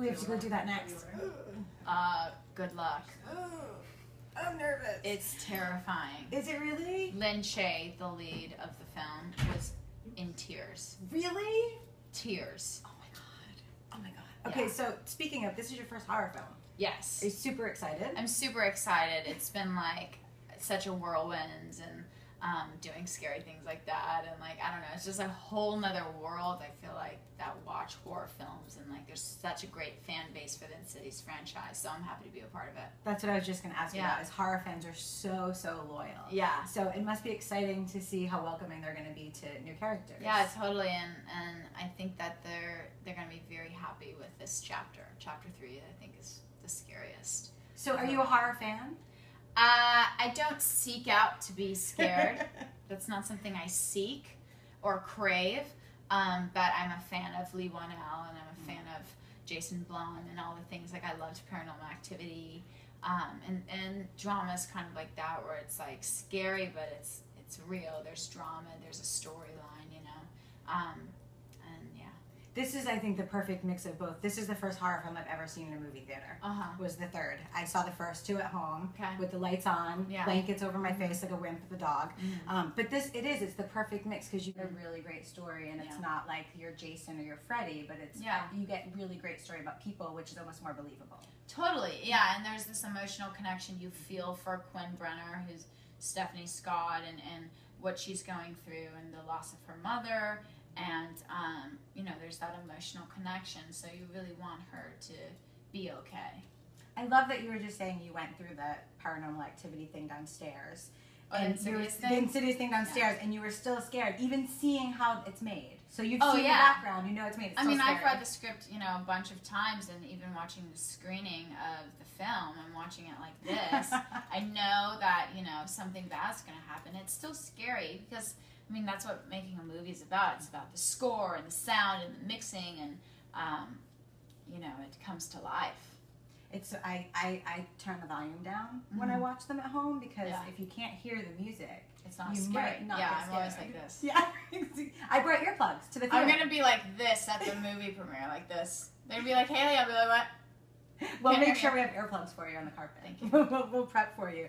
We have to go do that next. Good luck. I'm nervous. It's terrifying. Is it really? Lin Shaye, the lead of the film, was in tears. Really? Tears. Oh my god. Oh my god. Okay, so speaking of, this is your first horror film. Yes. Are you super excited? I'm super excited. It's been like such a whirlwind and doing scary things like that, and like I don't know, it's just a whole nother world. I feel like that watch horror films, and like there's such a great fan base for the Insidious franchise, so I'm happy to be a part of it. That's what I was just going to ask you about. Is horror fans are so loyal. Yeah. So it must be exciting to see how welcoming they're going to be to new characters. Yeah, totally, and I think that they're going to be very happy with this chapter. Chapter 3, I think, is the scariest. So are you a horror fan? I don't seek out to be scared. That's not something I seek or crave. But I'm a fan of Lee Wanell, and I'm a fan of Jason Blum and all the things. Like I loved Paranormal Activity, and dramas kind of like that, where it's like scary, but it's real. There's drama. There's a storyline, you know. And yeah. This is, I think, the perfect mix of both. This is the first horror film I've ever seen in a movie theater. Was the third. I saw the first two at home with the lights on, blankets over my face like a wimp with a dog. But it's the perfect mix because you get a really great story, and it's not like you're Jason or you're Freddy, but it's you get really great story about people, which is almost more believable. Totally, yeah. And there's this emotional connection you feel for Quinn Brenner, who's Stephanie Scott, and what she's going through, and the loss of her mother. And, you know, there's that emotional connection, so you really want her to be okay. I love that you were just saying you went through the Paranormal Activity thing downstairs. And the Insidious thing downstairs, and you were still scared, even seeing how it's made. So you've seen the background, you know it's made. It's still scary. I've read the script, you know, a bunch of times, and even watching the screening of the film and watching it like this, I know that, you know, something bad's going to happen. It's still scary because... I mean, that's what making a movie is about. It's about the score and the sound and the mixing, and you know, it comes to life. It's I turn the volume down when I watch them at home because if you can't hear the music, it's not scary. I'm always like this. Yeah, I brought earplugs to the theater. I'm gonna be like this at the movie premiere, like this. They'd be like, Hayley, I'll be like, what? We'll make sure we have earplugs for you on the carpet. Thank you. We'll prep for you.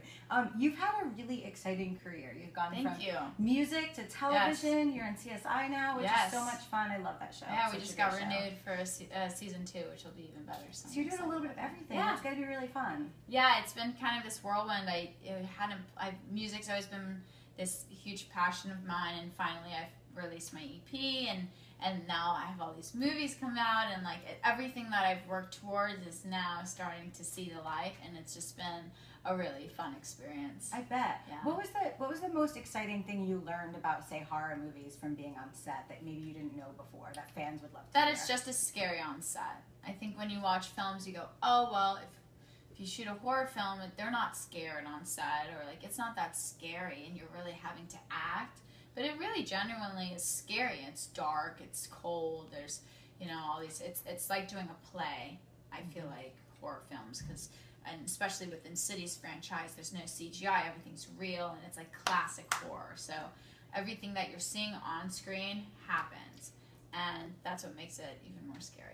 You've had a really exciting career. You've gone from music to television. Yes. You're in CSI now, which is so much fun. I love that show. Yeah, we just got renewed for season 2, which will be even better. So you're doing a little bit of everything. Yeah. It's going to be really fun. Yeah, it's been kind of this whirlwind. Music's always been this huge passion of mine, and finally I've released my EP, and now I have all these movies come out, and like everything that I've worked towards is now starting to see the light, and it's just been a really fun experience. I bet. Yeah. What was the most exciting thing you learned about, say, horror movies from being on set that maybe you didn't know before that fans would love to hear? That it's just as scary on set. I think when you watch films, you go, oh well, if you shoot a horror film, they're not scared on set, or like it's not that scary, and you're really having to act. But it really genuinely is scary. It's dark, it's cold, there's, you know, all these, it's like doing a play, I feel like, horror films, and especially with Insidious franchise, there's no CGI, everything's real, and it's like classic horror. So everything that you're seeing on screen happens, and that's what makes it even more scary.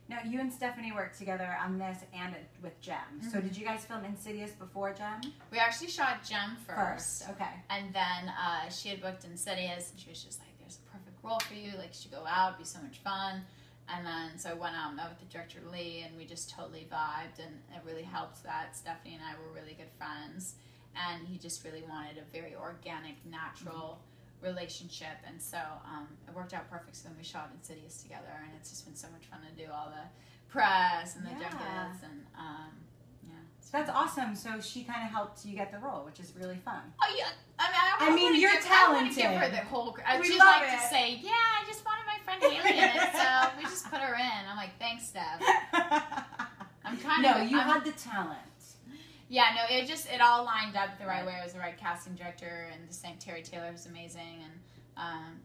Now, you and Stephanie worked together on this and with Gem. So did you guys film Insidious before Gem? We actually shot Gem first. Okay. And then she had booked Insidious, and she was just like, there's a perfect role for you. Like, you should go out, be so much fun. And then, so I went out and met with the director, Lee, and we just totally vibed, and it really helped that Stephanie and I were really good friends. And he just really wanted a very organic, natural relationship, and so it worked out perfect. So then we shot Insidious together, and it's just been so much fun to do all the press and the junkets, and so that's awesome. So she kind of helped you get the role, which is really fun. Oh yeah, I mean you're talented. I give her the whole. She'd like to say, yeah, I just wanted my friend Hayley in it, so we just put her in. I'm like, thanks, Steph. I'm kind of. You had the talent. Yeah, no, it all lined up the right way. It was the right casting director, and the same Terry Taylor was amazing, and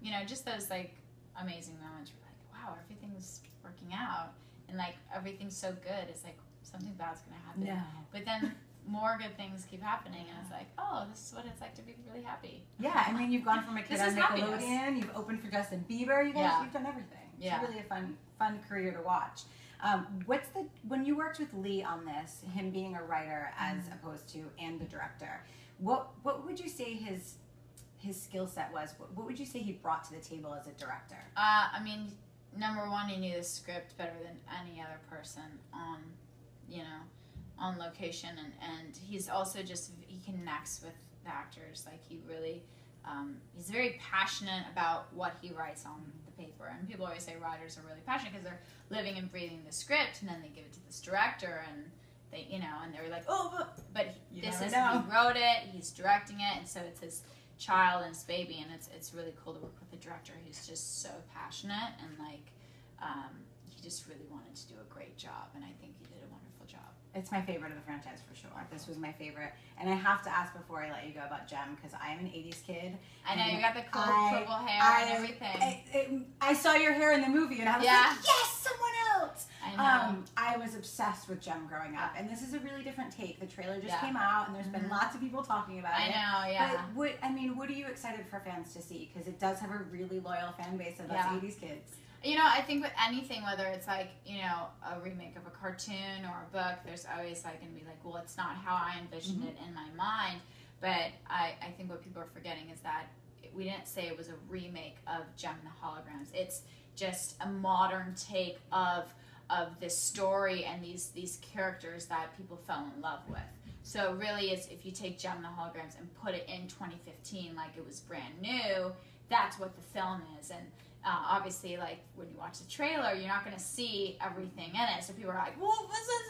you know, just those like amazing moments. Where like, wow, everything's working out, and like everything's so good. It's like something bad's gonna happen. No. But then more good things keep happening, and it's like, oh, this is what it's like to be really happy. Yeah, I mean, you've gone from a kid on Nickelodeon, you've opened for Justin Bieber, you've done everything. It's really a fun career to watch. When you worked with Lee on this, him being a writer as opposed to and the director, what would you say his skill set was? What would you say he brought to the table as a director? I mean, number one, he knew the script better than any other person on location, and he's also he connects with the actors. Like he really, he's very passionate about what he writes on the paper. And people always say writers are really passionate because they're living and breathing the script, and then they give it to this director, and they, and they're like, oh, but he wrote it, he's directing it, and so it's his child and his baby, and it's really cool to work with a director who's just so passionate, and he just really wanted to do a great job, and I think he did a wonderful job. It's my favorite of the franchise for sure. This was my favorite. And I have to ask before I let you go about Jem, because I am an 80s kid. I know, you got the cool purple hair and everything. I saw your hair in the movie, and I was like, yes, someone else! I know. I was obsessed with Jem growing up, and this is a really different take. The trailer just came out, and there's been lots of people talking about it. I know, yeah. But what are you excited for fans to see? Because it does have a really loyal fan base of us 80s kids. I think with anything, whether it's a remake of a cartoon or a book, there's always going to be well, it's not how I envisioned it in my mind. But I think what people are forgetting is that we didn't say it was a remake of Jem and the Holograms. It's just a modern take of this story and these characters that people fell in love with. So really, if you take Jem and the Holograms and put it in 2015 like it was brand new, that's what the film is. And obviously, when you watch the trailer, you're not going to see everything in it. So people are like, "Whoa, what's this?"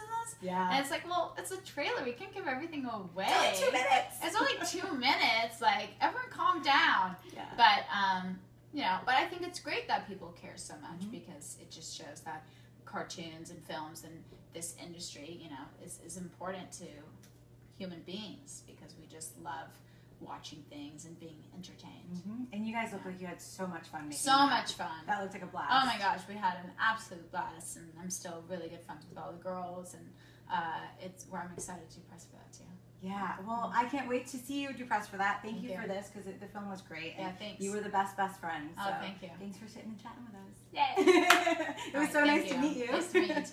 Yeah. And it's well, it's a trailer. We can't give everything away. It's only 2 minutes. It's only 2 minutes. Everyone, calm down. Yeah. But I think it's great that people care so much because it just shows that cartoons and films and this industry, is important to human beings because we just love watching things and being entertained. And you guys look like you had so much fun making much fun. That looked like a blast. Oh my gosh, we had an absolute blast, and I'm still really good friends with all the girls, and it's where I'm excited to press for that too. Yeah, well, I can't wait to see you do press for that. Thank you for this, because the film was great. Yeah, thanks. You were the best friend. So thank you. Thanks for sitting and chatting with us. Yay! It was so nice to meet you. Nice to meet you too.